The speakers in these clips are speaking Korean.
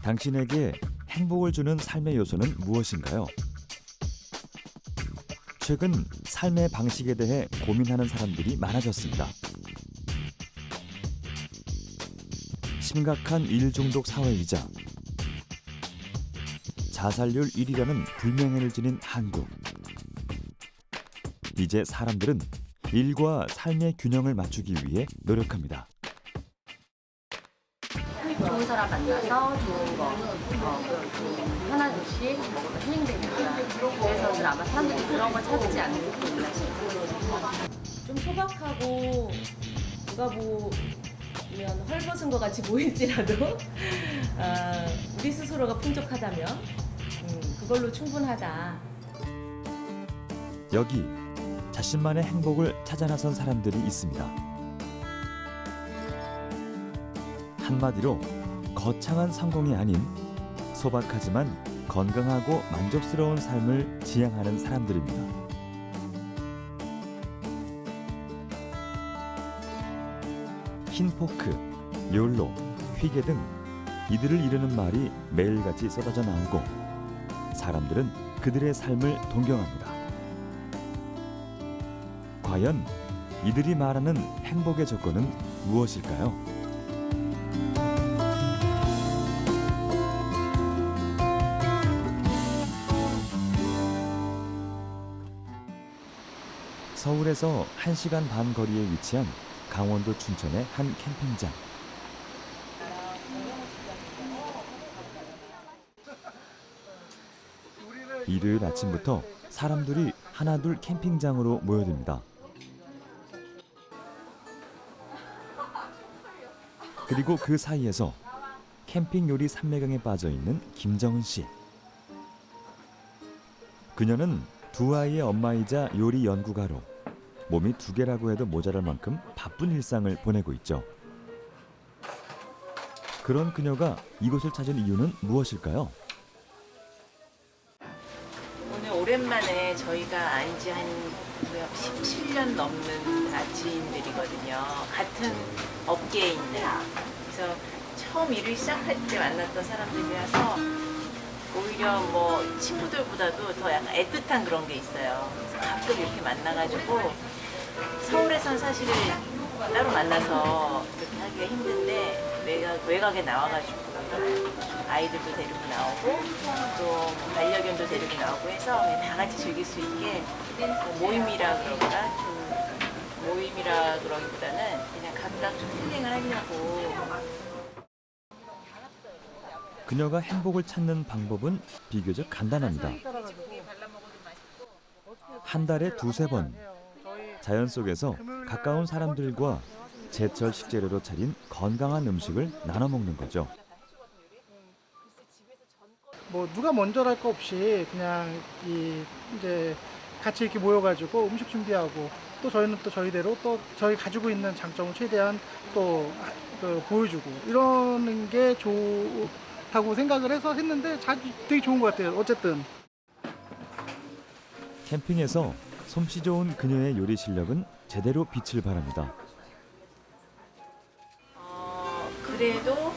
당신에게 행복을 주는 삶의 요소는 무엇인가요? 최근 삶의 방식에 대해 고민하는 사람들이 많아졌습니다. 심각한 일 중독 사회이자 자살률 1위라는 불명예를 지닌 한국. 이제 사람들은 일과 삶의 균형을 맞추기 위해 노력합니다. 좋은 사람 만나서 좋은 거, 좀 편한 음식 먹으면 힐링되니까. 그래서 아마 사람들이 그런 걸 찾지 않을까 싶어요. 좀 소박하고 누가 보면 헐벗은 것 같이 보일지라도 우리 스스로가 풍족하다면 그걸로 충분하다. 여기 자신만의 행복을 찾아 나선 사람들이 있습니다. 한마디로 거창한 성공이 아닌 소박하지만 건강하고 만족스러운 삶을 지향하는 사람들입니다. 흰 포크, 욜로, 휘게 등 이들을 이르는 말이 매일같이 쏟아져 나오고 사람들은 그들의 삶을 동경합니다. 과연 이들이 말하는 행복의 조건은 무엇일까요? 서울에서 1시간 반 거리에 위치한 강원도 춘천의 한 캠핑장. 일요일 아침부터 사람들이 하나둘 캠핑장으로 모여듭니다. 그리고 그 사이에서 캠핑 요리 삼매경에 빠져 있는 김정은 씨. 그녀는 두 아이의 엄마이자 요리 연구가로 몸이 두 개라고 해도 모자랄 만큼 바쁜 일상을 보내고 있죠. 그런 그녀가 이곳을 찾은 이유는 무엇일까요? 오늘 오랜만에 저희가 안지 한 17년 넘는 다 지인들이거든요. 같은 업계에 있는. 그래서 처음 일을 시작할 때 만났던 사람들이라서 오히려 뭐 친구들보다도 더 약간 애틋한 그런 게 있어요. 그래서 가끔 이렇게 만나가지고 서울에선 사실은 따로 만나서 이렇게 하기가 힘든데 외곽에 나와가지고 아이들도 데리고 나오고 또 반려견도 데리고 나오고 해서 그냥 다 같이 즐길 수 있게 모임이라 그럴까? 좀 모임이라 그러기보다는 그냥 각각 좀 힐링을 하려고. 그녀가 행복을 찾는 방법은 비교적 간단합니다. 한 달에 두세 번 자연 속에서 가까운 사람들과 제철 식재료로 차린 건강한 음식을 나눠 먹는 거죠. 뭐 누가 먼저랄 거 없이 그냥 이제 같이 이렇게 모여가지고 음식 준비하고 또 저희는 또 저희대로 또 저희 가지고 있는 장점을 최대한 또 보여주고 이러는 게 좋다고 생각을 해서 했는데 되게 좋은 것 같아요. 어쨌든 캠핑에서 솜씨 좋은 그녀의 요리 실력은 제대로 빛을 발합니다. 그래도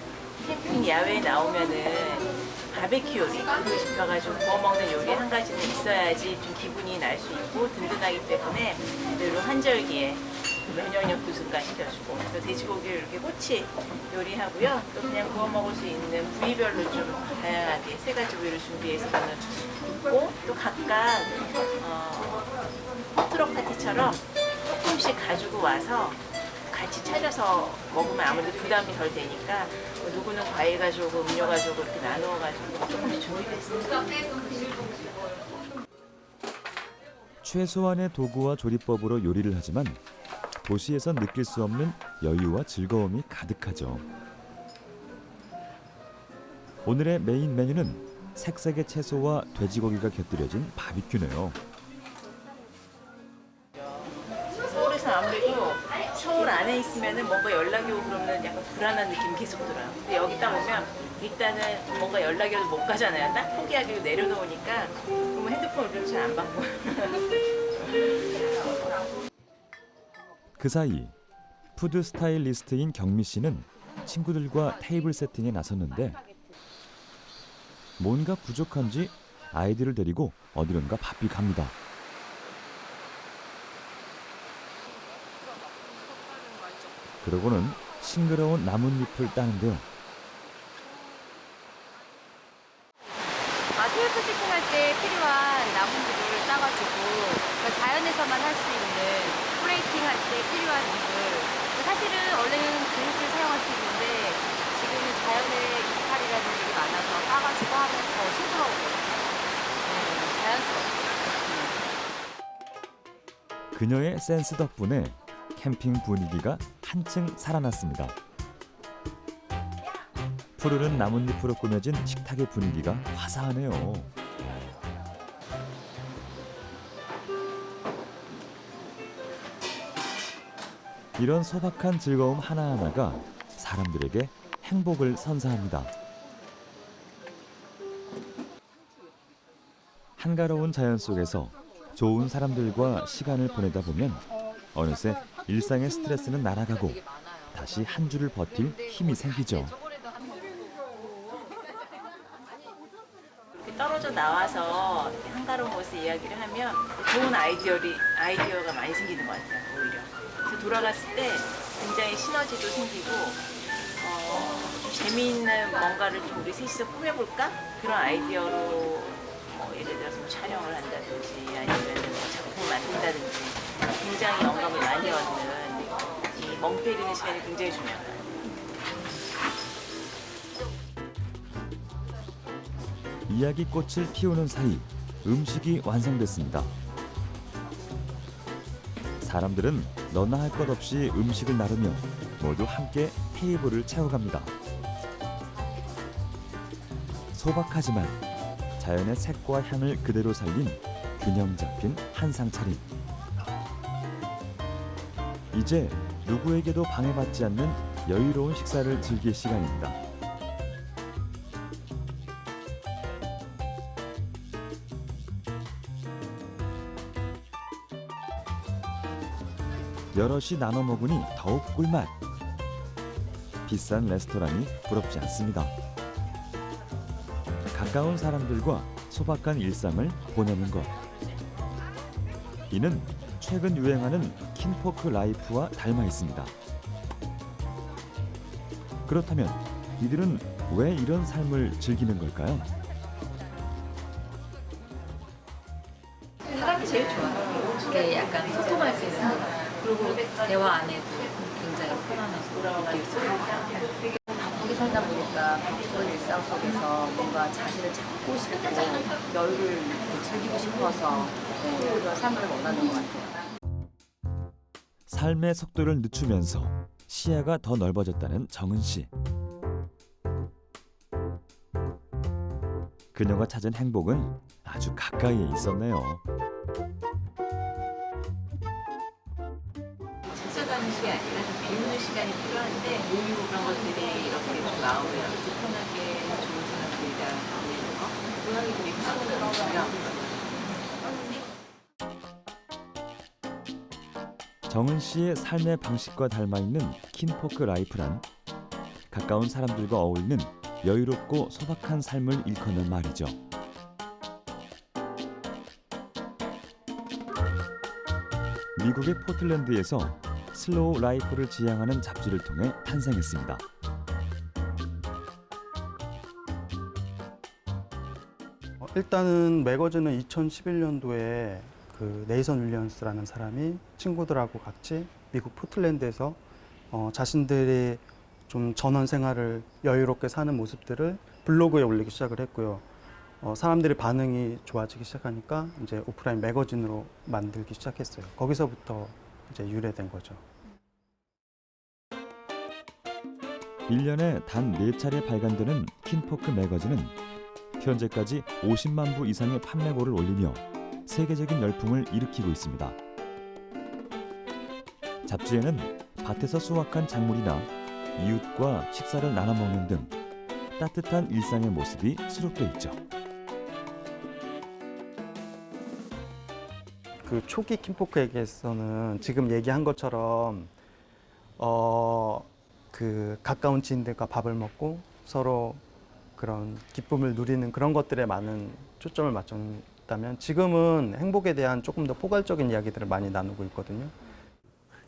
캠핑 야외에 나오면은 바베큐 요리 하고 싶어가지고 구워 먹는 요리 한 가지는 있어야지 좀 기분이 날 수 있고 든든하기 때문에 그대로 한절기에 면역력도 증가시켜주고 그래서 돼지고기를 이렇게 꼬치 요리하고요. 또 그냥 구워 먹을 수 있는 부위별로 좀 다양하게 세 가지 부위를 준비해서 저는 있고 또 각각 트럭 파티처럼 조금씩 가지고 와서 같이 차려서 먹으면 아무래도 부담이 덜 되니까 누구는 과일 가져오고 음료 가져오고 이렇게 나누어가지고 조금씩 준비했습니다. 최소한의 도구와 조리법으로 요리를 하지만 도시에선 느낄 수 없는 여유와 즐거움이 가득하죠. 오늘의 메인 메뉴는 색색의 채소와 돼지고기가 곁들여진 바비큐네요. 서울에서 아무래도 서울 안에 있으면은 뭔가 연락이 오고 그러면 약간 불안한 느낌이 계속 들어요. 근데 여기 딱 오면 일단은 뭔가 연락이 와도 못 가잖아요. 딱 포기하기로 내려놓으니까 그러면 핸드폰 울리면 잘 안 받고. 그 사이 푸드 스타일리스트인 경미 씨는 친구들과 테이블 세팅에 나섰는데 뭔가 부족한지 아이들을 데리고 어디론가 바삐 갑니다. 그러고는 싱그러운 나뭇잎을 따는데요. 테이프 세팅할 때 필요한 나뭇잎을 따가지고 그러니까 자연에서만 할 수 있는 플레이팅 할 때 필요한 잎을 사실은 원래는 그릇을 사용할 수 있는데 지금은 자연에 이파리라는 일이 많아서 따가지고 하면 더 싱그러워요. 자연스럽죠. 그녀의 센스 덕분에 캠핑 분위기가 한층 살아났습니다. 푸르른 나뭇잎으로 꾸며진 식탁의 분위기가 화사하네요. 이런 소박한 즐거움 하나하나가 사람들에게 행복을 선사합니다. 한가로운 자연 속에서 좋은 사람들과 시간을 보내다 보면 어느새 일상의 스트레스는 날아가고 다시 한 주를 버틸 힘이 생기죠. 떨어져 나와서 한가로운 곳에 이야기를 하면 좋은 아이디어가 많이 생기는 것 같아요. 오히려. 그래서 돌아갔을 때 굉장히 시너지도 생기고 좀 재미있는 뭔가를 좀 우리 셋이서 꾸며볼까? 그런 아이디어로 예를 들어서 뭐 촬영을 한다든지 아니면 뭐 작품을 만든다든지 굉장히 영감을 많이 얻는 이 멍 때리는 시간이 굉장히 중요한 것 같아요. 이야기꽃을 피우는 사이 음식이 완성됐습니다. 사람들은 너나 할 것 없이 음식을 나르며 모두 함께 테이블을 채워갑니다. 소박하지만 자연의 색과 향을 그대로 살린 균형 잡힌 한상 차림. 이제 누구에게도 방해받지 않는 여유로운 식사를 즐길 시간입니다. 여럿이 나눠 먹으니 더욱 꿀맛. 비싼 레스토랑이 부럽지 않습니다. 가까운 사람들과 소박한 일상을 보내는 것. 이는 최근 유행하는 킨포크 라이프와 닮아 있습니다. 그렇다면 이들은 왜 이런 삶을 즐기는 걸까요? 사람이 제일 좋아요. 이게 약간 소통할 수 있는 그리고 대화 안 해도 굉장히 편안하고 느낄 수 있고 바쁘게 살다 보니까 바쁜 일상 속에서 뭔가 자신을 찾고 싶고 여유를 즐기고 싶어서 그런 삶을 원하는 것 같아요. 삶의 속도를 늦추면서 시야가 더 넓어졌다는 정은 씨. 그녀가 찾은 행복은 아주 가까이에 있었네요. 찾아가는 시간이 아니라 좀 비우는 시간이 필요한데 그런 것들이 이렇게 좀 마음을 이렇게 편하게 좋은 사람들이랑 보내는 거 그런 게 되게 너무 중요한 것 같아요. 정은 씨의 삶의 방식과 닮아 있는 킨포크 라이프란 가까운 사람들과 어울리는 여유롭고 소박한 삶을 일컫는 말이죠. 미국의 포틀랜드에서 슬로우 라이프를 지향하는 잡지를 통해 탄생했습니다. 일단은 매거진은 2011년도에 그 네이선 윌리엄스라는 사람이 친구들하고 같이 미국 포틀랜드에서 자신들이 좀 전원 생활을 여유롭게 사는 모습들을 블로그에 올리기 시작을 했고요. 사람들의 반응이 좋아지기 시작하니까 이제 오프라인 매거진으로 만들기 시작했어요. 거기서부터 이제 유래된 거죠. 1년에 단 4차례 발간되는 킨포크 매거진은 현재까지 50만 부 이상의 판매고를 올리며 세계적인 열풍을 일으키고 있습니다. 잡지에는 밭에서 수확한 작물이나 이웃과 식사를 나눠 먹는 등 따뜻한 일상의 모습이 수록돼 있죠. 그 초기 킨포크에게서는 지금 얘기한 것처럼 그 가까운 지인들과 밥을 먹고 서로 그런 기쁨을 누리는 그런 것들에 많은 초점을 맞췄다면 지금은 행복에 대한 조금 더 포괄적인 이야기들을 많이 나누고 있거든요.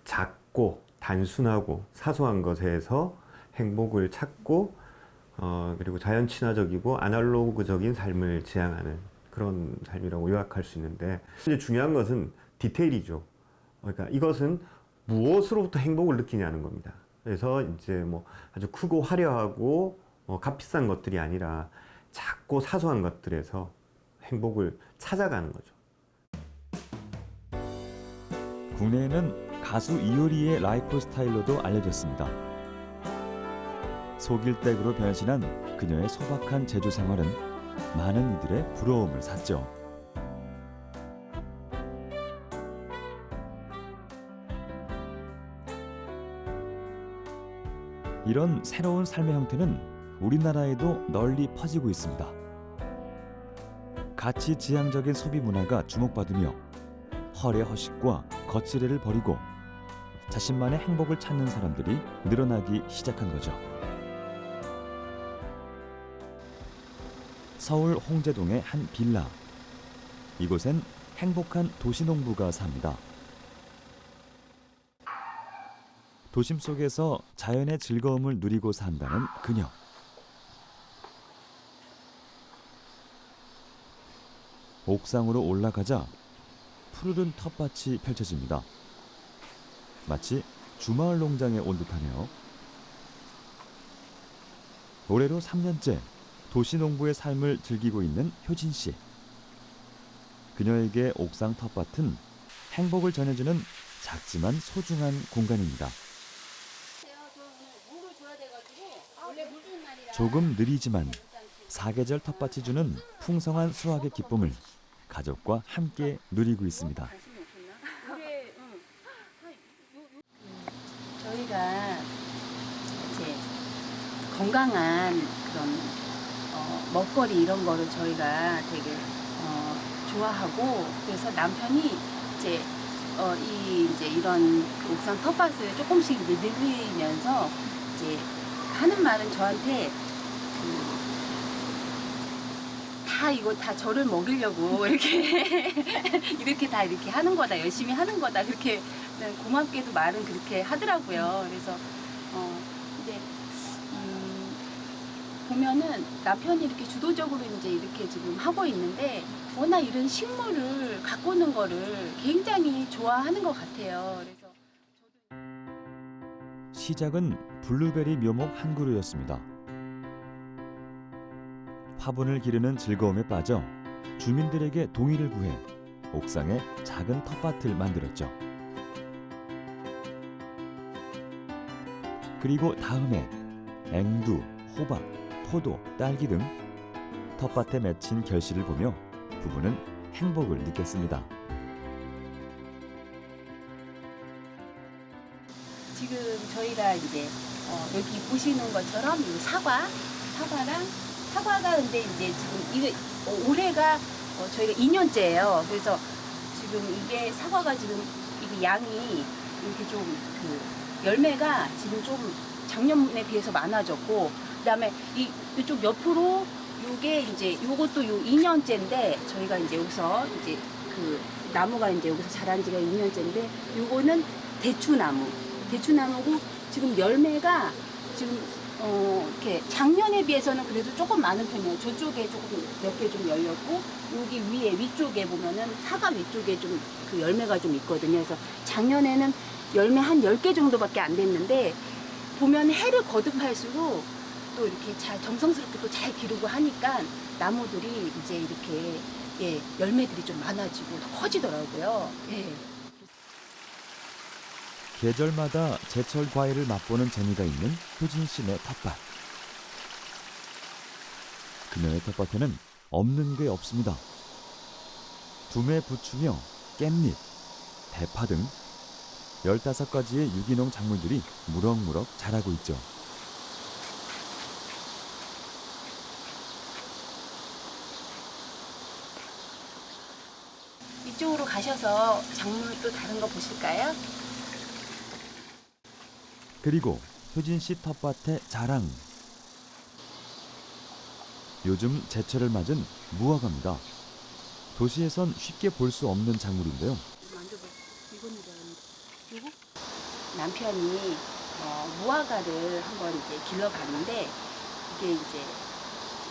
작고 단순하고 사소한 것에서 행복을 찾고 그리고 자연 친화적이고 아날로그적인 삶을 지향하는 그런 삶이라고 요약할 수 있는데 이제 중요한 것은 디테일이죠. 그러니까 이것은 무엇으로부터 행복을 느끼냐는 겁니다. 그래서 이제 뭐 아주 크고 화려하고 값비싼 것들이 아니라 작고 사소한 것들에서 행복을 찾아가는 거죠. 국내에는 가수 이효리의 라이프 스타일로도 알려졌습니다. 속일댁으로 변신한 그녀의 소박한 제주 생활은 많은 이들의 부러움을 샀죠. 이런 새로운 삶의 형태는 우리나라에도 널리 퍼지고 있습니다. 가치 지향적인 소비 문화가 주목받으며 허례 허식과 거칠애를 버리고 자신만의 행복을 찾는 사람들이 늘어나기 시작한 거죠. 서울 홍제동의 한 빌라. 이곳엔 행복한 도시농부가 삽니다. 도심 속에서 자연의 즐거움을 누리고 산다는 그녀. 옥상으로 올라가자 푸르른 텃밭이 펼쳐집니다. 마치 주마을 농장에 온 듯하네요. 올해로 3년째 도시농부의 삶을 즐기고 있는 효진 씨. 그녀에게 옥상 텃밭은 행복을 전해주는 작지만 소중한 공간입니다. 조금 느리지만 사계절 텃밭이 주는 풍성한 수확의 기쁨을 가족과 함께 누리고 있습니다. 저희가 이제 건강한 그런 먹거리 이런 거를 저희가 되게 좋아하고, 그래서 남편이 이제 이런 옥상 텃밭을 조금씩 이제 늘리면서 이제 하는 말은 저한테 다 이거 다 저를 먹이려고 이렇게 다 이렇게 하는 거다, 열심히 하는 거다, 그렇게 고맙게도 말은 그렇게 하더라고요. 그래서 이제 보면은 남편이 이렇게 주도적으로 이제 이렇게 지금 하고 있는데 워낙 이런 식물을 가꾸는 거를 굉장히 좋아하는 것 같아요. 그래서 시작은 블루베리 묘목 한 그루였습니다. 화분을 기르는 즐거움에 빠져 주민들에게 동의를 구해 옥상에 작은 텃밭을 만들었죠. 그리고 다음에 앵두, 호박, 포도, 딸기 등 텃밭에 맺힌 결실을 보며 부부는 행복을 느꼈습니다. 지금 저희가 이제 여기 보시는 것처럼 이 사과가 근데 이제 지금 이게 올해가 저희가 2년째예요. 그래서 지금 이게 사과가 지금 이게 양이 이렇게 좀 열매가 지금 좀 작년에 비해서 많아졌고, 그다음에 이쪽 옆으로 요게 이제 요것도 요 2년째인데 저희가 이제 여기서 이제 나무가 이제 여기서 자란 지가 2년째인데 요거는 대추나무고 지금 열매가 지금 이렇게 작년에 비해서는 그래도 조금 많은 편이에요. 저쪽에 조금 몇 개 좀 열렸고, 여기 위쪽에 보면은 사과 위쪽에 좀 열매가 좀 있거든요. 그래서 작년에는 열매 한 10개 정도밖에 안 됐는데, 보면 해를 거듭할수록 또 이렇게 정성스럽게 또 잘 기르고 하니까 나무들이 이제 이렇게 열매들이 좀 많아지고 더 커지더라고요. 예. 계절마다 제철 과일을 맛보는 재미가 있는 효진 씨네 텃밭. 그녀의 텃밭에는 없는 게 없습니다. 두매 부추며 깻잎, 대파 등 15가지의 유기농 작물들이 무럭무럭 자라고 있죠. 이쪽으로 가셔서 작물 또 다른 거 보실까요? 그리고 효진 씨 텃밭의 자랑. 요즘 제철을 맞은 무화과입니다. 도시에선 쉽게 볼 수 없는 작물인데요. 남편이 무화과를 한번 이제 길러봤는데 이게 이제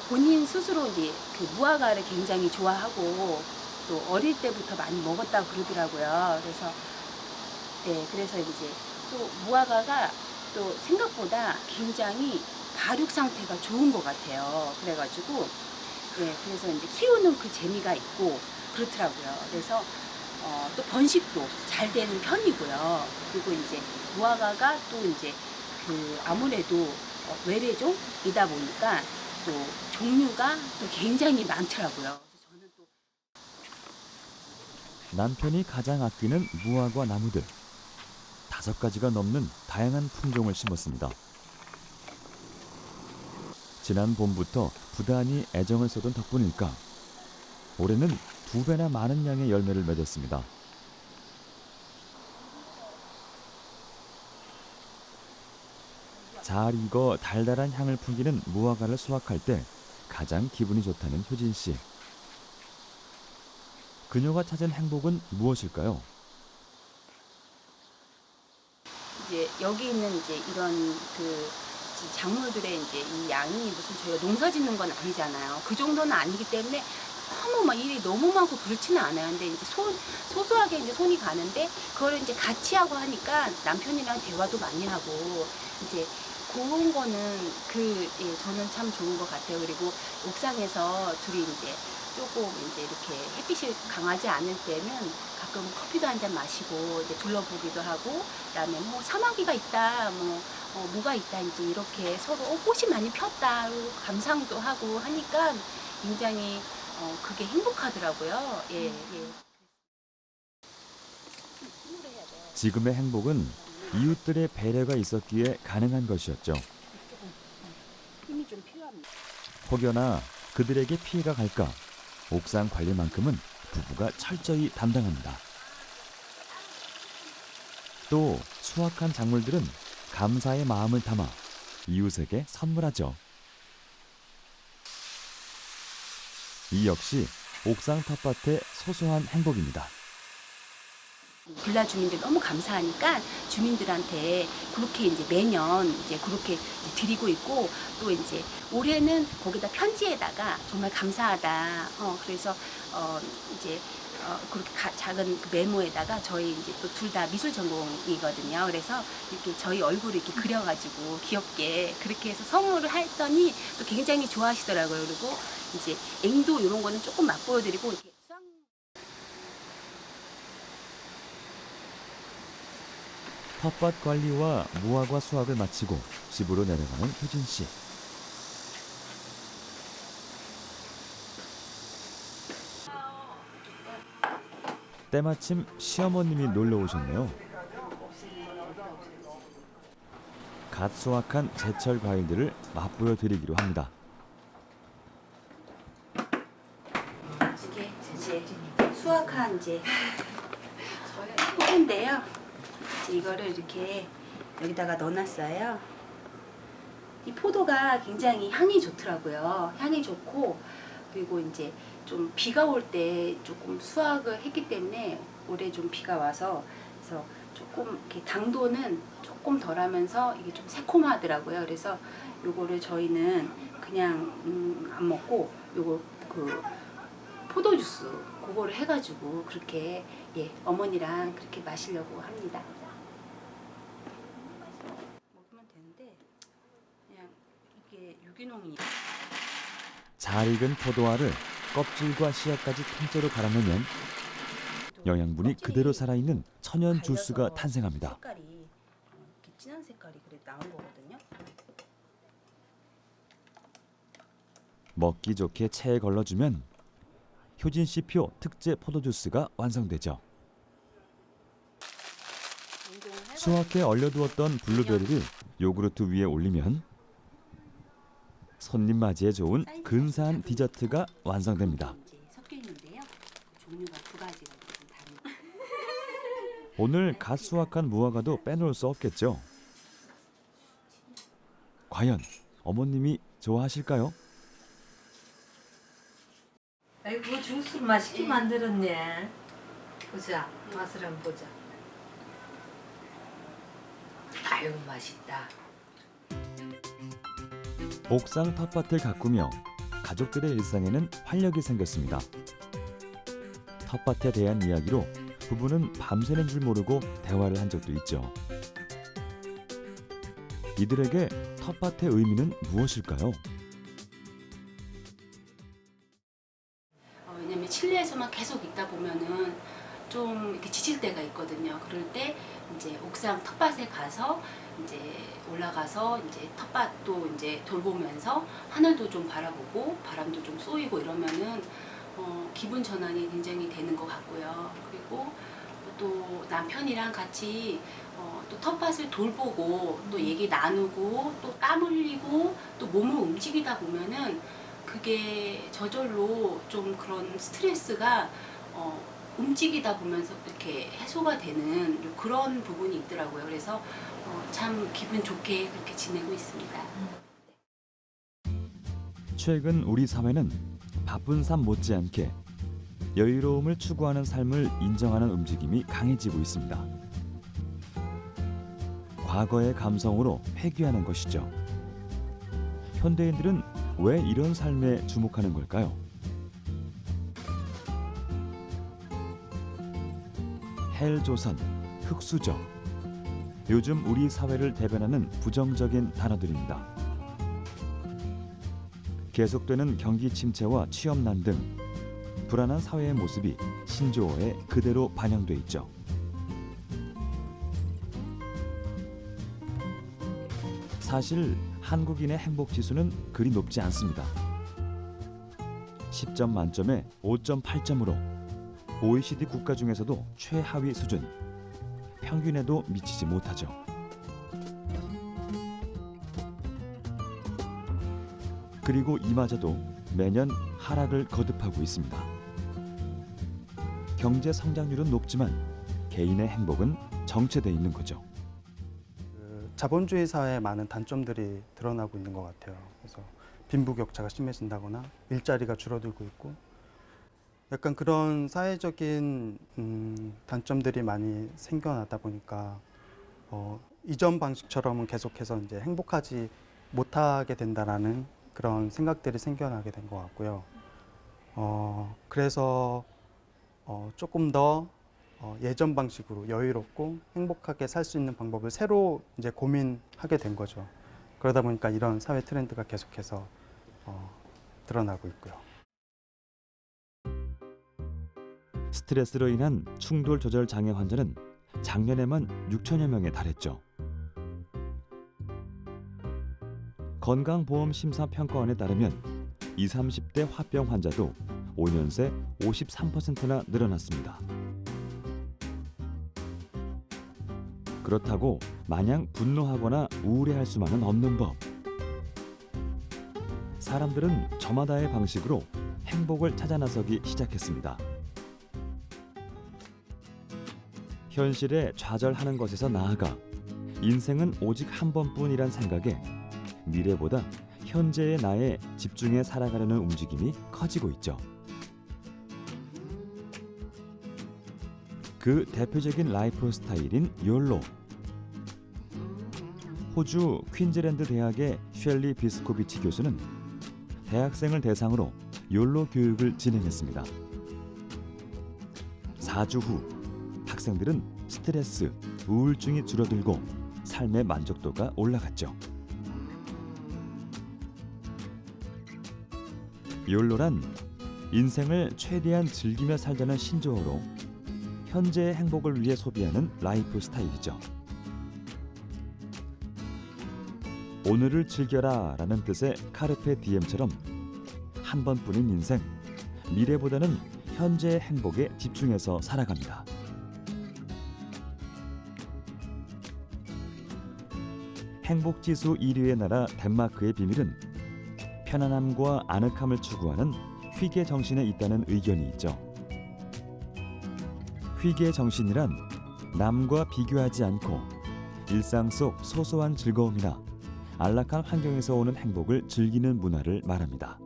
본인 스스로 이제 그 무화과를 굉장히 좋아하고 또 어릴 때부터 많이 먹었다고 그러더라고요. 그래서 이제 또 무화과가 또 생각보다 굉장히 발육 상태가 좋은 것 같아요. 그래가지고 그래서 이제 키우는 그 재미가 있고 그렇더라고요. 그래서 또 번식도 잘 되는 편이고요. 그리고 이제 무화과가 또 이제 그 아무래도 외래종이다 보니까 또 종류가 또 굉장히 많더라고요. 저는 또 남편이 가장 아끼는 무화과 나무들. 5가지가 넘는 다양한 품종을 심었습니다. 지난 봄부터 부단히 애정을 쏟은 덕분일까 올해는 2배나 많은 양의 열매를 맺었습니다. 잘 익어 달달한 향을 풍기는 무화과를 수확할 때 가장 기분이 좋다는 효진 씨. 그녀가 찾은 행복은 무엇일까요? 이제 여기 있는 이제 이런 그 작물들의 이제 이 양이 무슨 저희가 농사 짓는 건 아니잖아요. 그 정도는 아니기 때문에 너무 막 일이 너무 많고 그렇지는 않아요. 근데 이제 소소하게 이제 손이 가는데 그걸 이제 같이 하고 하니까 남편이랑 대화도 많이 하고 이제 그런 거는 저는 참 좋은 것 같아요. 그리고 옥상에서 둘이 이제 조금 이제 이렇게 햇빛이 강하지 않을 때면 가끔 커피도 한 잔 마시고 이제 둘러보기도 하고 그다음에 뭐 사마귀가 있다 뭐가 있다 이제 이렇게 서로 꽃이 많이 폈다 그리고 감상도 하고 하니까 굉장히 그게 행복하더라고요. 예. 지금의 행복은 이웃들의 배려가 있었기에 가능한 것이었죠. 힘이 좀 필요합니다. 혹여나 그들에게 피해가 갈까 옥상 관리만큼은 부부가 철저히 담당합니다. 또 수확한 작물들은 감사의 마음을 담아 이웃에게 선물하죠. 이 역시 옥상 텃밭의 소소한 행복입니다. 빌라 주민들 너무 감사하니까 주민들한테 그렇게 이제 매년 이제 그렇게 이제 드리고 있고 또 이제 올해는 거기다 편지에다가 정말 감사하다. 그래서 이제 그렇게 작은 그 메모에다가 저희 이제 또 둘 다 미술 전공이거든요. 그래서 이렇게 저희 얼굴을 이렇게 그려가지고 귀엽게 그렇게 해서 선물을 했더니 또 굉장히 좋아하시더라고요. 그리고 이제 앵도 이런 거는 조금 맛보여드리고 이렇게 텃밭 관리와 무화과 수확을 마치고 집으로 내려가는 효진 씨. 때마침 시어머님이 놀러 오셨네요. 갓 수확한 제철 과일들을 맛보여 드리기로 합니다. 이게 이제 수확한 이제 포도인데요. 이거를 이렇게 여기다가 넣어놨어요. 이 포도가 굉장히 향이 좋더라고요. 향이 좋고 그리고 이제 좀 비가 올 때 조금 수확을 했기 때문에 올해 좀 비가 와서 그래서 조금 이렇게 당도는 조금 덜하면서 이게 좀 새콤하더라고요. 그래서 요거를 저희는 그냥 안 먹고 요거 그 포도 주스 그거를 해가지고 그렇게 어머니랑 그렇게 마시려고 합니다. 먹으면 되는데 그냥 이게 유기농이. 잘 익은 포도알을 껍질과 씨앗까지 통째로 갈아내면 영양분이 그대로 살아있는 천연 주스가 탄생합니다. 색깔이 이렇게 진한 색깔이 그래 나온 거거든요. 먹기 좋게 체에 걸러주면 효진 씨표 특제 포도 주스가 완성되죠. 수확해 얼려두었던 블루베리를 요구르트 위에 올리면 손님 맞이에 좋은 근사한 디저트가 완성됩니다. 섞여 있는데요. 종류가 2가지가 좀 다른. 오늘 갓 수확한 무화과도 빼놓을 수 없겠죠. 과연 어머님이 좋아하실까요? 아주 맛있게 만들었네. 보자, 맛을 한번 보자. 아유, 맛있다. 옥상 텃밭을 가꾸며 가족들의 일상에는 활력이 생겼습니다. 텃밭에 대한 이야기로 부부는 밤새는 줄 모르고 대화를 한 적도 있죠. 이들에게 텃밭의 의미는 무엇일까요? 왜냐면 실내에서만 계속 있다 보면은 좀 이렇게 지칠 때가 있거든요. 그럴 때 이제 옥상 텃밭에 가서 이제 올라가서 이제 텃밭도 이제 돌보면서 하늘도 좀 바라보고 바람도 좀 쏘이고 이러면은 기분 전환이 굉장히 되는 것 같고요. 그리고 또 남편이랑 같이 또 텃밭을 돌보고 또 얘기 나누고 또 땀 흘리고 또 몸을 움직이다 보면은 그게 저절로 좀 그런 스트레스가 움직이다 보면서 이렇게 해소가 되는 그런 부분이 있더라고요. 그래서 참 기분 좋게 그렇게 지내고 있습니다. 최근 우리 사회는 바쁜 삶 못지않게 여유로움을 추구하는 삶을 인정하는 움직임이 강해지고 있습니다. 과거의 감성으로 회귀하는 것이죠. 현대인들은 왜 이런 삶에 주목하는 걸까요? 헬조선, 흙수저. 요즘 우리 사회를 대변하는 부정적인 단어들입니다. 계속되는 경기 침체와 취업난 등 불안한 사회의 모습이 신조어에 그대로 반영돼 있죠. 사실 한국인의 행복 지수는 그리 높지 않습니다. 10점 만점에 5.8점으로 OECD 국가 중에서도 최하위 수준, 평균에도 미치지 못하죠. 그리고 이마저도 매년 하락을 거듭하고 있습니다. 경제 성장률은 높지만 개인의 행복은 정체돼 있는 거죠. 자본주의 사회에 많은 단점들이 드러나고 있는 것 같아요. 그래서 빈부격차가 심해진다거나 일자리가 줄어들고 있고 약간 그런 사회적인 단점들이 많이 생겨나다 보니까 이전 방식처럼은 계속해서 이제 행복하지 못하게 된다라는 그런 생각들이 생겨나게 된 것 같고요. 그래서 조금 더 예전 방식으로 여유롭고 행복하게 살 수 있는 방법을 새로 이제 고민하게 된 거죠. 그러다 보니까 이런 사회 트렌드가 계속해서 드러나고 있고요. 스트레스로 인한 충돌 조절 장애 환자는 작년에만 6천여 명에 달했죠. 건강보험심사평가원에 따르면 20, 30대 화병 환자도 5년 새 53%나 늘어났습니다. 그렇다고 마냥 분노하거나 우울해할 수만은 없는 법. 사람들은 저마다의 방식으로 행복을 찾아 나서기 시작했습니다. 현실에 좌절하는 것에서 나아가 인생은 오직 한 번뿐이란 생각에 미래보다 현재의 나에 집중해 살아가려는 움직임이 커지고 있죠. 그 대표적인 라이프 스타일인 욜로. 호주 퀸즐랜드 대학의 셸리 비스코비치 교수는 대학생을 대상으로 욜로 교육을 진행했습니다. 4주 후 학생들은 스트레스, 우울증이 줄어들고 삶의 만족도가 올라갔죠. 욜로란 인생을 최대한 즐기며 살자는 신조어로 현재의 행복을 위해 소비하는 라이프 스타일이죠. 오늘을 즐겨라 라는 뜻의 카르페 디엠처럼 한 번뿐인 인생, 미래보다는 현재의 행복에 집중해서 살아갑니다. 행복지수 1위의 나라 덴마크의 비밀은 편안함과 아늑함을 추구하는 휘게 정신에 있다는 의견이 있죠. 휘게 정신이란 남과 비교하지 않고 일상 속 소소한 즐거움이나 안락한 환경에서 오는 행복을 즐기는 문화를 말합니다.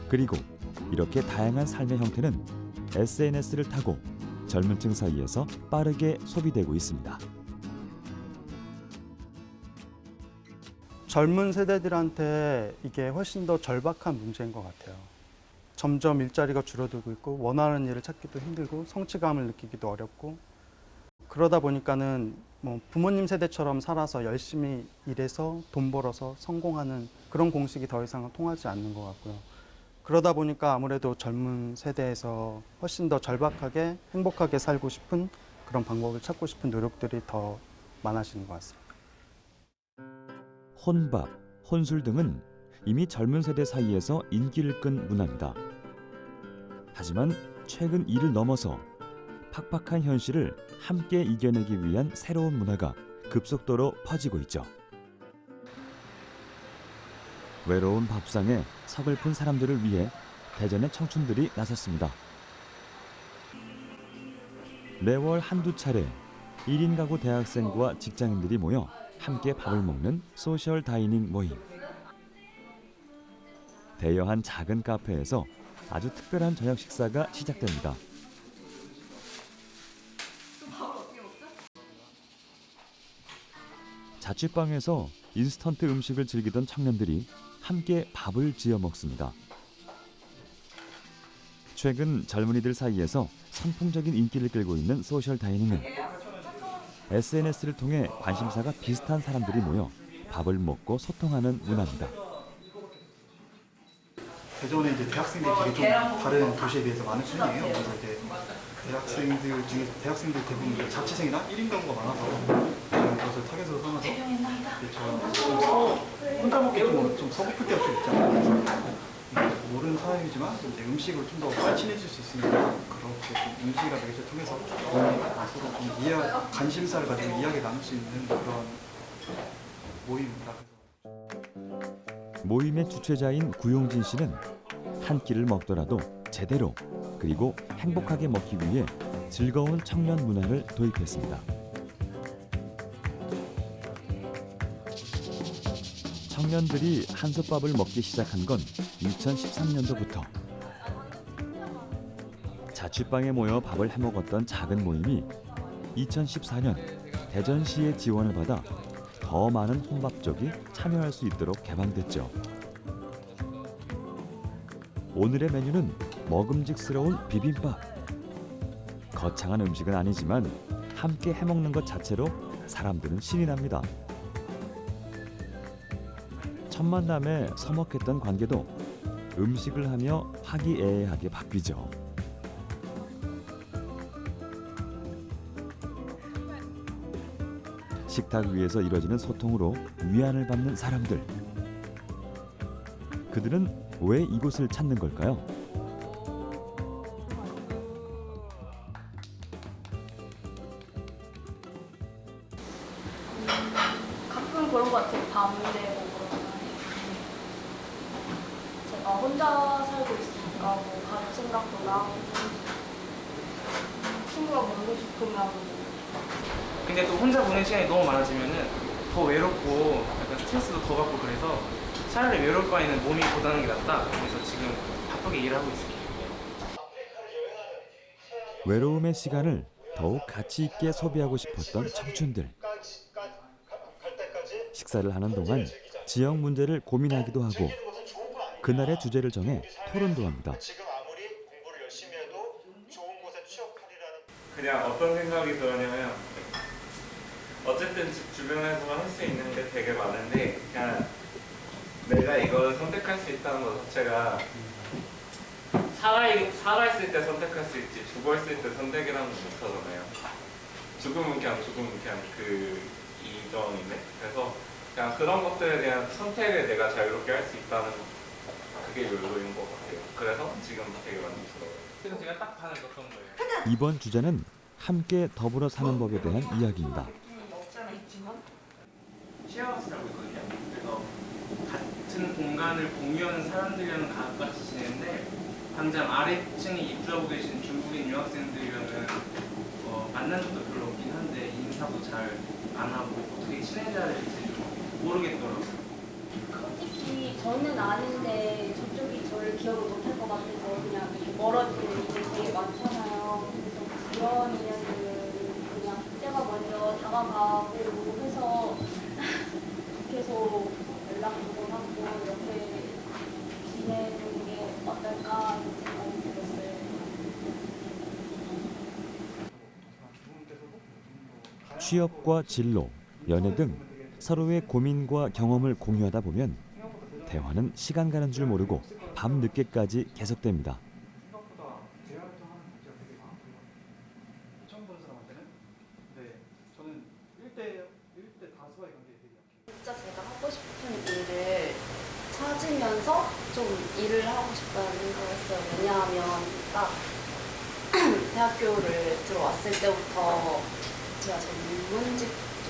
그리고 이렇게 다양한 삶의 형태는 SNS를 타고 젊은 층 사이에서 빠르게 소비되고 있습니다. 젊은 세대들한테 이게 훨씬 더 절박한 문제인 것 같아요. 점점 일자리가 줄어들고 있고 원하는 일을 찾기도 힘들고 성취감을 느끼기도 어렵고 그러다 보니까는 뭐 부모님 세대처럼 살아서 열심히 일해서 돈 벌어서 성공하는 그런 공식이 더 이상 통하지 않는 것 같고요. 그러다 보니까 아무래도 젊은 세대에서 훨씬 더 절박하게 행복하게 살고 싶은 그런 방법을 찾고 싶은 노력들이 더 많아지는 것 같습니다. 혼밥, 혼술 등은 이미 젊은 세대 사이에서 인기를 끈 문화입니다. 하지만 최근 이를 넘어서 팍팍한 현실을 함께 이겨내기 위한 새로운 문화가 급속도로 퍼지고 있죠. 외로운 밥상에 서글픈 사람들을 위해 대전의 청춘들이 나섰습니다. 매월 한두 차례 1인 가구 대학생과 직장인들이 모여 함께 밥을 먹는 소셜 다이닝 모임. 대여한 작은 카페에서 아주 특별한 저녁 식사가 시작됩니다. 자취방에서 인스턴트 음식을 즐기던 청년들이 함께 밥을 지어 먹습니다. 최근 젊은이들 사이에서 선풍적인 인기를 끌고 있는 소셜 다이닝은 SNS를 통해 관심사가 비슷한 사람들이 모여 밥을 먹고 소통하는 문화입니다. 대전에 이제 대학생들이 되게 좀 다른 도시에 비해서 많은 편이에요. 그래서 이제 대학생들 중에 대학생들 대부분 이제 자취생이나 1인 가구가 많아서 그것을 타겟으로 삼아서 제가 혼자 먹기 좀 서글플 때가 좀 있잖아요. 모르는 사람이지만 이제 음식으로 좀 더 친해질 수 있으니까 그렇게 좀 음식이나 매개체를 통해서 서로 좀 관심사를 가지고 이야기 나눌 수 있는 그런 모임입니다. 모임의 주최자인 구용진 씨는 한 끼를 먹더라도 제대로 그리고 행복하게 먹기 위해 즐거운 청년 문화를 도입했습니다. 청년들이 한솥밥을 먹기 시작한 건 2013년도부터. 자취방에 모여 밥을 해먹었던 작은 모임이 2014년 대전시의 지원을 받아 더 많은 혼밥족이 참여할 수 있도록 개방됐죠. 오늘의 메뉴는 먹음직스러운 비빔밥. 거창한 음식은 아니지만 함께 해먹는 것 자체로 사람들은 신이 납니다. 첫 만남에 서먹했던 관계도 음식을 하며 화기애애하게 바뀌죠. 식탁 위에서 이뤄지는 소통으로 위안을 받는 사람들. 그들은 왜 이곳을 찾는 걸까요? 가끔 그런 것 같아요. 밤 되고 그러면 제가 혼자 살고 있으니까 뭐 가족 생각도 나고 친구가 보고 싶으면 근데 또 혼자 보낸 시간이 너무 많아지면은 더 외롭고 약간 스트레스도 더 받고 그래서 차라리 외로울 바에는 몸이 고단한 게 낫다. 그래서 지금 바쁘게 일을 하고 있습니다. 외로움의 시간을 더욱 가치 있게 소비하고 싶었던 청춘들. 식사를 하는 동안 지역 문제를 고민하기도 하고 그날의 주제를 정해 토론도 합니다. 그냥 어떤 생각이 들었냐면 어쨌든 집 주변에서만 할 수 있는 게 되게 많은데 그냥 내가 이걸 선택할 수 있다는 것 자체가 살아있을 때 선택할 수 있지 죽어있을 때 선택이라는 건 못하잖아요. 죽으면 그냥 그 이정이네. 그래서 그냥 그런 것들에 대한 선택을 내가 자유롭게 할 수 있다는 그게 요소인 것 같아요. 그래서 지금 되게 만족스러워요. 그래서 제가 딱 반을 넣었던 거예요. 이번 주제는 함께 더불어 사는 법에 대한 이야기입니다. 쉐어하우스라고 있거든요. 그래서 같은 공간을 공유하는 사람들이랑 같이 지내는데 당장 아래층에 입주하고 계신 중국인 유학생들이랑은 만난 적도 별로 없긴 한데 인사도 잘 안 하고 어떻게 친해져야 될지 좀 모르겠더라고요. 솔직히 저는 아는데 저쪽이 저를 기억을 못할 것 같아서 그런 이야기를 그냥 그때가 먼저 다가가고 해서 계속 연락도 하고 이렇게 지내는 게 어떨까 하는 생각이 들었어요. 취업과 진로, 연애 등 서로의 고민과 경험을 공유하다 보면 대화는 시간 가는 줄 모르고 밤 늦게까지 계속됩니다. 처음 보는 사람한테는 저는 1대 다수와의 관계에 되게 약해요. 진짜 제가 하고 싶은 일을 찾으면서 좀 일을 하고 싶다는 생각을 했어요. 왜냐하면 딱 대학교를 들어왔을 때부터 제가 전문직 쪽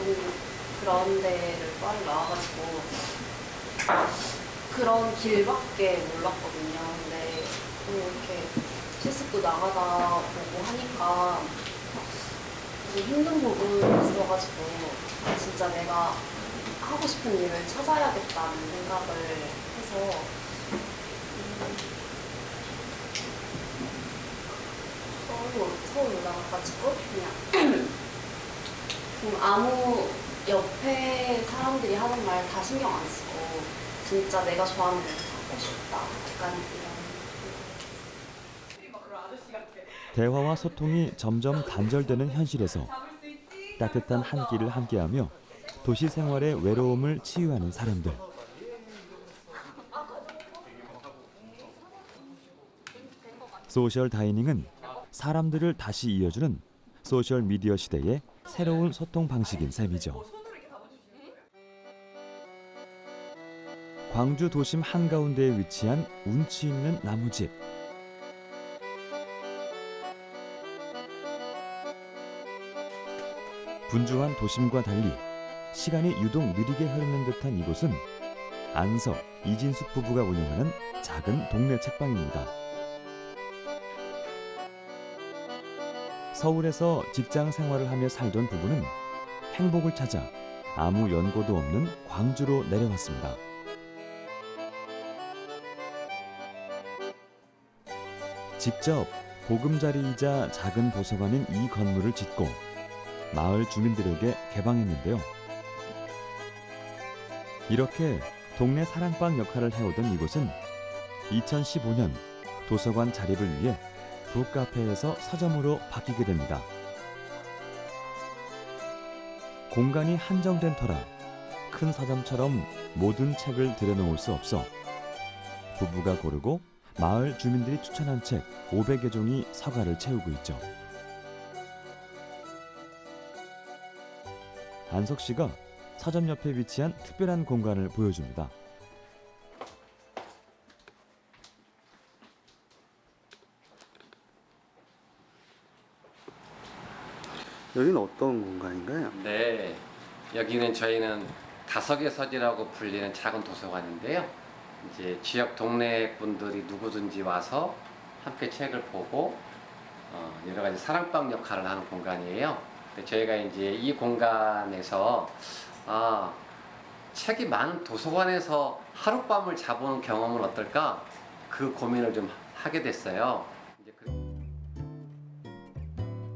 그런 데를 빨리 나와가지고 그런 길밖에 몰랐거든요. 근데 또 이렇게 실습도 나가다 보고 하니까 좀 힘든 부분이 있어가지고 진짜 내가 하고 싶은 일을 찾아야겠다는 생각을 해서 서울 올라가가지고 그냥 아무 옆에 사람들이 하는 말 다 신경 안 쓰고 진짜 내가 좋아하는 걸 하고 싶다. 약간 이런. 대화와 소통이 점점 단절되는 현실에서 따뜻한 한 끼를 함께하며 도시 생활의 외로움을 치유하는 사람들. 소셜 다이닝은 사람들을 다시 이어주는 소셜 미디어 시대의 새로운 소통 방식인 셈이죠. 광주 도심 한가운데에 위치한 운치 있는 나무집. 분주한 도심과 달리 시간이 유독 느리게 흐르는 듯한 이곳은 안석, 이진숙 부부가 운영하는 작은 동네 책방입니다. 서울에서 직장 생활을 하며 살던 부부는 행복을 찾아 아무 연고도 없는 광주로 내려왔습니다. 직접 보금자리이자 작은 도서관인 이 건물을 짓고 마을 주민들에게 개방했는데요. 이렇게 동네 사랑방 역할을 해오던 이곳은 2015년 도서관 자립을 위해 북카페에서 서점으로 바뀌게 됩니다. 공간이 한정된 터라 큰 서점처럼 모든 책을 들여놓을 수 없어 부부가 고르고 마을 주민들이 추천한 책 500여 종이 서가를 채우고 있죠. 안석 씨가 서점 옆에 위치한 특별한 공간을 보여줍니다. 여기는 어떤 공간인가요? 네, 여기는 저희는 다석의 서지라고 불리는 작은 도서관인데요. 이제 지역 동네 분들이 누구든지 와서 함께 책을 보고 여러 가지 사랑방 역할을 하는 공간이에요. 저희가 이제 이 공간에서 책이 많은 도서관에서 하룻밤을 자보는 경험은 어떨까? 그 고민을 좀 하게 됐어요.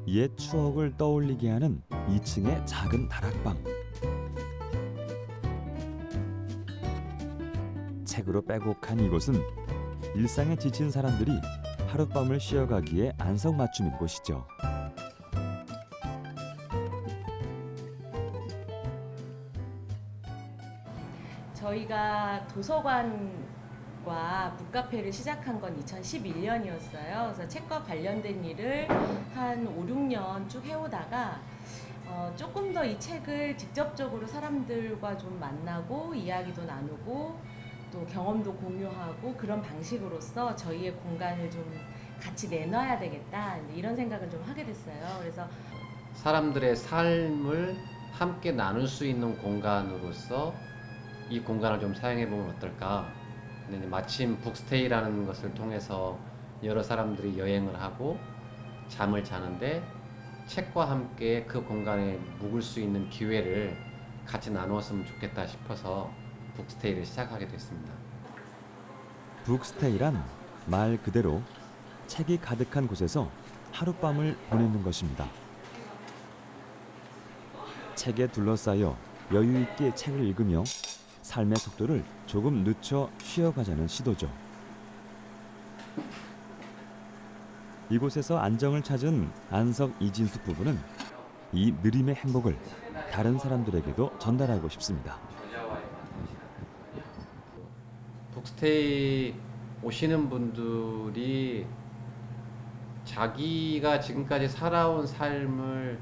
옛 추억을 떠올리게 하는 2층의 작은 다락방. 책으로 빼곡한 이곳은 일상에 지친 사람들이 하룻밤을 쉬어가기에 안성맞춤인 곳이죠. 저희가 도서관과 북카페를 시작한 건 2011년이었어요. 그래서 책과 관련된 일을 한 5, 6년 쭉 해오다가 조금 더 이 책을 직접적으로 사람들과 좀 만나고 이야기도 나누고 또 경험도 공유하고 그런 방식으로서 저희의 공간을 좀 같이 내놔야 되겠다 이런 생각을 좀 하게 됐어요. 그래서 사람들의 삶을 함께 나눌 수 있는 공간으로서 이 공간을 좀 사용해 보면 어떨까. 근데 마침 북스테이라는 것을 통해서 여러 사람들이 여행을 하고 잠을 자는데 책과 함께 그 공간에 묵을 수 있는 기회를 같이 나누었으면 좋겠다 싶어서 북스테이를 시작하게 됐습니다. 북스테이란 말 그대로 책이 가득한 곳에서 하룻밤을 보내는 것입니다. 책에 둘러싸여 여유 있게 책을 읽으며 삶의 속도를 조금 늦춰 쉬어가자는 시도죠. 이곳에서 안정을 찾은 안석 이진숙 부부는 이 느림의 행복을 다른 사람들에게도 전달하고 싶습니다. 북스테이 오시는 분들이 자기가 지금까지 살아온 삶을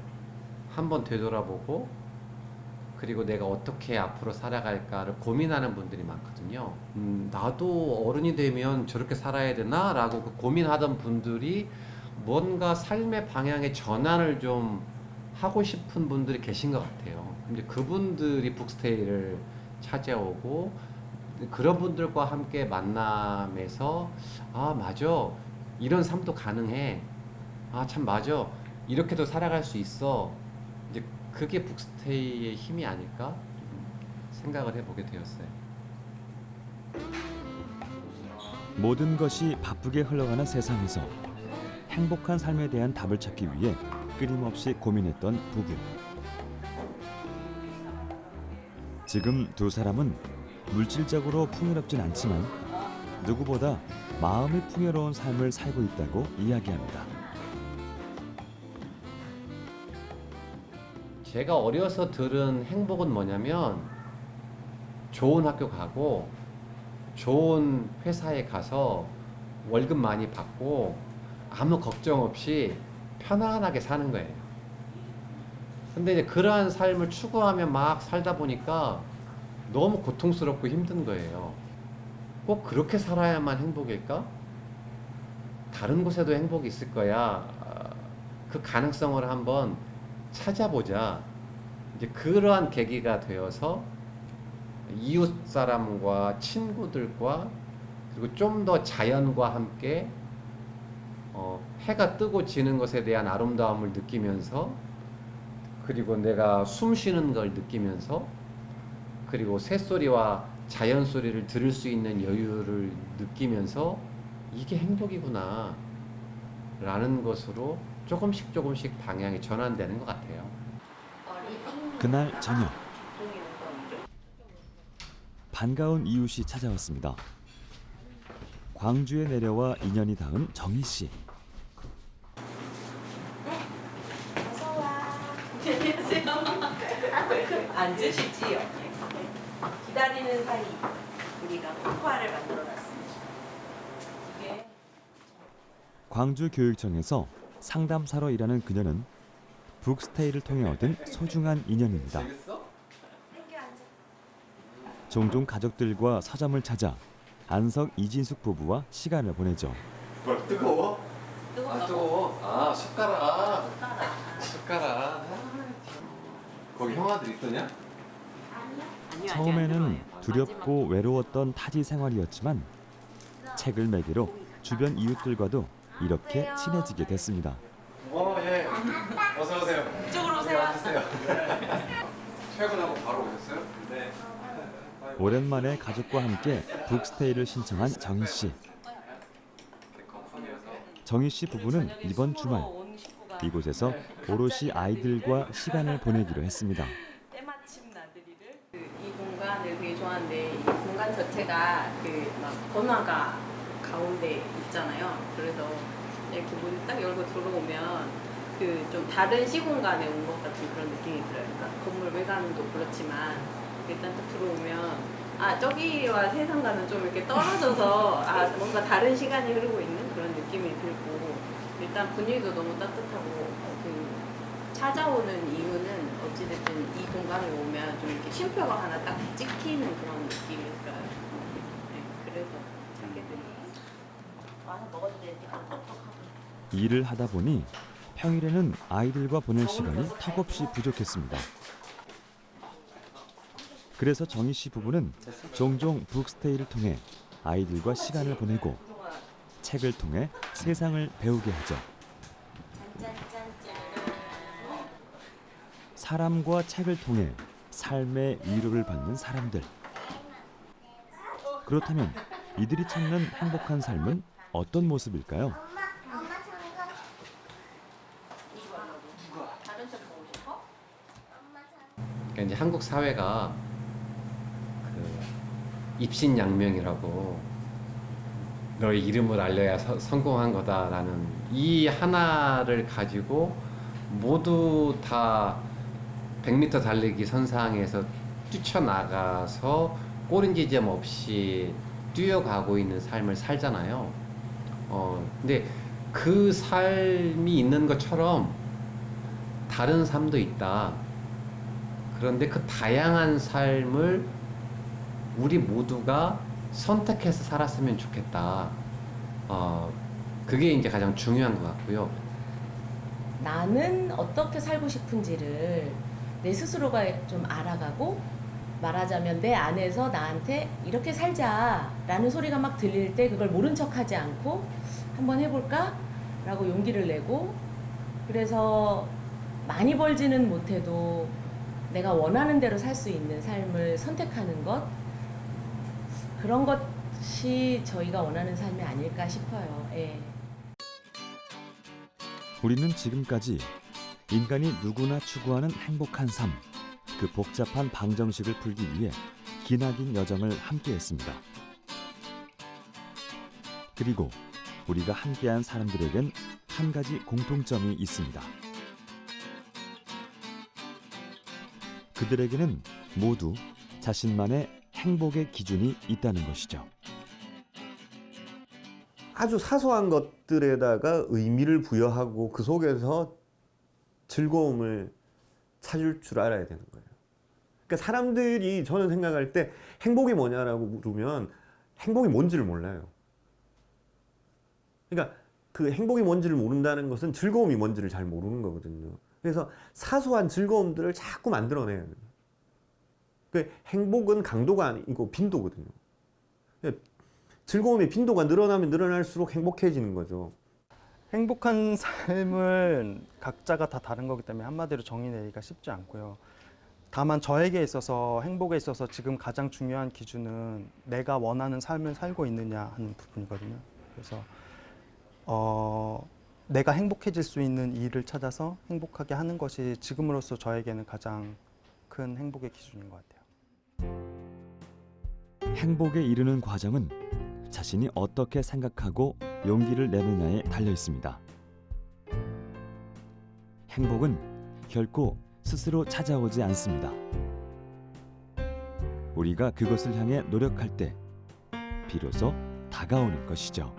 한번 되돌아보고 그리고 내가 어떻게 앞으로 살아갈까를 고민하는 분들이 많거든요. 나도 어른이 되면 저렇게 살아야 되나? 라고 고민하던 분들이 뭔가 삶의 방향의 전환을 좀 하고 싶은 분들이 계신 것 같아요. 근데 그분들이 북스테이를 찾아오고 그런 분들과 함께 만남에서 아 맞아 이런 삶도 가능해 아 참 맞아 이렇게도 살아갈 수 있어 이제 그게 북스테이의 힘이 아닐까 생각을 해보게 되었어요. 모든 것이 바쁘게 흘러가는 세상에서 행복한 삶에 대한 답을 찾기 위해 끊임없이 고민했던 부부. 지금 두 사람은 물질적으로 풍요롭진 않지만 누구보다 마음이 풍요로운 삶을 살고 있다고 이야기합니다. 제가 어려서 들은 행복은 뭐냐면 좋은 학교 가고 좋은 회사에 가서 월급 많이 받고 아무 걱정 없이 편안하게 사는 거예요. 근데 이제 그러한 삶을 추구하며 막 살다 보니까 너무 고통스럽고 힘든 거예요. 꼭 그렇게 살아야만 행복일까? 다른 곳에도 행복이 있을 거야. 그 가능성을 한번 찾아보자. 이제 그러한 계기가 되어서 이웃 사람과 친구들과 그리고 좀 더 자연과 함께 해가 뜨고 지는 것에 대한 아름다움을 느끼면서 그리고 내가 숨 쉬는 걸 느끼면서 그리고 새소리와 자연 소리를 들을 수 있는 여유를 느끼면서 이게 행복이구나 라는 것으로 조금씩 방향이 전환되는 것 같아요. 그날 저녁 반가운 이웃이 찾아왔습니다. 광주에 내려와 2년이 닿은 정희 씨. 앉으시지요. 기다리는 사이 우리가 코코아를 만들어놨습니다. 이게 광주 교육청에서 상담사로 일하는 그녀는 북스테이를 통해 얻은 소중한 인연입니다. 종종 가족들과 서점을 찾아 안석 이진숙 부부와 시간을 보내죠. 뭘 뜨거워? 아 뜨거워. 아 숟가락. 거기 형아들 있더냐? 처음에는 두렵고 외로웠던 타지 생활이었지만 책을 매개로 주변 이웃들과도 이렇게 친해지게 됐습니다. 예. 어서 오세요. 이쪽으로 오세요. 앉으세요. 퇴근하고 바로 오셨어요? 네. 오랜만에 가족과 함께 북스테이를 신청한 정희 씨. 정희 씨 부부는 이번 주말 이곳에서 오롯이 아이들과 시간을 보내기로 했습니다. 때마침 나들이를 이 공간을 되게 좋아하는데 이 공간 자체가 막 번화가 가운데 있잖아요. 그래서 이렇게 문을 딱 열고 들어오면 좀 다른 시공간에 온 것 같은 그런 느낌이 들어요. 그러니까 건물 외관도 그렇지만 일단 딱 들어오면 아 저기와 세상과는 좀 이렇게 떨어져서 아 뭔가 다른 시간이 흐르고 있는 그런 느낌이 들고 일단 분위기도 너무 따뜻하고 찾아오는 이유는 어찌됐든 이 공간에 오면 좀 이렇게 쉼표가 하나 딱 찍히는 그런 느낌이 들어요. 네, 그래서 찾게 됐어요. 와서 먹어도 되니까 퍽퍽하고. 일을 하다 보니 평일에는 아이들과 보낼 시간이 턱없이 부족했습니다. 그래서 정희 씨 부부는 종종 북스테이를 통해 아이들과 시간을 보내고 책을 통해 세상을 배우게 하죠. 사람과 책을 통해 삶의 위로를 받는 사람들. 그렇다면 이들이 찾는 행복한 삶은 어떤 모습일까요? 그러니까 이제 한국 사회가 그 입신양명이라고 너의 이름을 알려야 성공한 거다라는 이 하나를 가지고 모두 다 100m 달리기 선상에서 뛰쳐나가서 꼬린지점 없이 뛰어가고 있는 삶을 살잖아요. 근데 그 삶이 있는 것처럼 다른 삶도 있다. 그런데 그 다양한 삶을 우리 모두가 선택해서 살았으면 좋겠다. 그게 이제 가장 중요한 것 같고요. 나는 어떻게 살고 싶은지를 내 스스로가 좀 알아가고, 말하자면 내 안에서 나한테 이렇게 살자라는 소리가 막 들릴 때 그걸 모른 척하지 않고 한번 해볼까? 라고 용기를 내고, 그래서 많이 벌지는 못해도 내가 원하는 대로 살 수 있는 삶을 선택하는 것, 그런 것이 저희가 원하는 삶이 아닐까 싶어요. 예. 우리는 지금까지 인간이 누구나 추구하는 행복한 삶, 그 복잡한 방정식을 풀기 위해 기나긴 여정을 함께했습니다. 그리고 우리가 함께한 사람들에겐 한 가지 공통점이 있습니다. 그들에게는 모두 자신만의 행복의 기준이 있다는 것이죠. 아주 사소한 것들에다가 의미를 부여하고 그 속에서 즐거움을 찾을 줄 알아야 되는 거예요. 그러니까 사람들이 저는 생각할 때 행복이 뭐냐라고 물으면 행복이 뭔지를 몰라요. 그러니까 그 행복이 뭔지를 모른다는 것은 즐거움이 뭔지를 잘 모르는 거거든요. 그래서 사소한 즐거움들을 자꾸 만들어내요. 그 행복은 강도가 아니고 빈도거든요. 즐거움의 빈도가 늘어나면 늘어날수록 행복해지는 거죠. 행복한 삶은 각자가 다 다른 거기 때문에 한마디로 정의 내리기가 쉽지 않고요. 다만 저에게 있어서 행복에 있어서 지금 가장 중요한 기준은 내가 원하는 삶을 살고 있느냐 하는 부분이거든요. 그래서 내가 행복해질 수 있는 일을 찾아서 행복하게 하는 것이 지금으로서 저에게는 가장 큰 행복의 기준인 것 같아요. 행복에 이르는 과정은 자신이 어떻게 생각하고 용기를 내느냐에 달려 있습니다. 행복은 결코 스스로 찾아오지 않습니다. 우리가 그것을 향해 노력할 때 비로소 다가오는 것이죠.